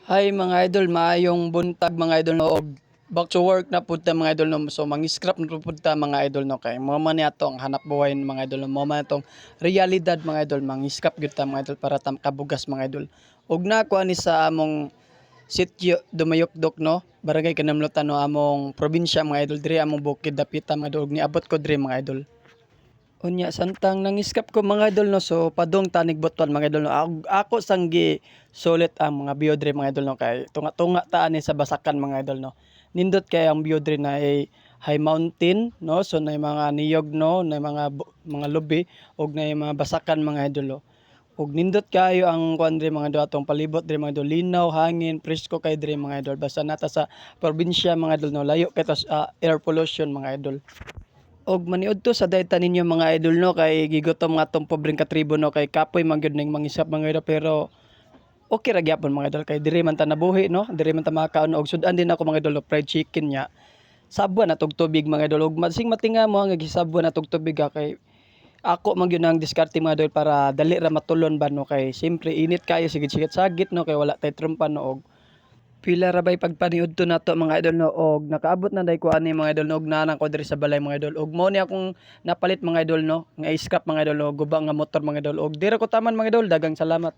Hi mga idol, maayong buntag mga idol no og back to work na pud ta mga idol no. So mang-scrap na pud ta mga idol no kay mo man ato ang hanap buhay mga idol no. Mo man atong realidad mga idol, mang-scrap gyud ta mga idol para ta kabugas mga idol. Og nakuha ni sa among sitio Dumayokdok no, barangay Kanamlotan no, among probinsya mga idol, diri among bukid dapita mga idol. Og niabot ko diri mga idol. Unya santang nangiskap ko mga idol no, so padong tanig butuan mga idol no. Ako sanggi sulit ang mga biodre mga idol no, kay tunga-tunga ta ani sa basakan mga idol no. Nindot kay ang biodre na ay high mountain no, so na mga niyog no, na mga lubi og na mga basakan mga idol no. Og nindot kayo ang kuan diri mga idol, atong palibot diri mga idol, linaw, hangin, presko kay diri mga idol. Basta nata sa probinsya mga idol no, layo kay ta sa air pollution mga idol. Og maniud to sa dayta ninyo mga idol no, kay gigutom nga tong pobreng katribo no, kay kapoy man gyud ning mangisap mga idol, pero okay ra gyapon mga idol kay diri man ta nabuhi no, diri man ta makakaon. Og sudan din ako mga idol no, fried chicken nya sabuan na tog tubig mga idol. Og masing matinga mo nga gisabuan na tog tubig kay ako man gyud nang diskarte mga idol para dali ra matulon ba no, kay siyempre init kayo sigit-sigit sagit no, kay wala tay trumpan no. Og pila ra bay pagpaniud to nato mga idol no, og nakaabot na day ko ani mga idol no, og nanang ko diri sa balay mga idol. Og mo ni akong napalit mga idol no, nga scrap mga idol no, gubang nga motor mga idol. Og dira ko taman mga idol, dagang salamat.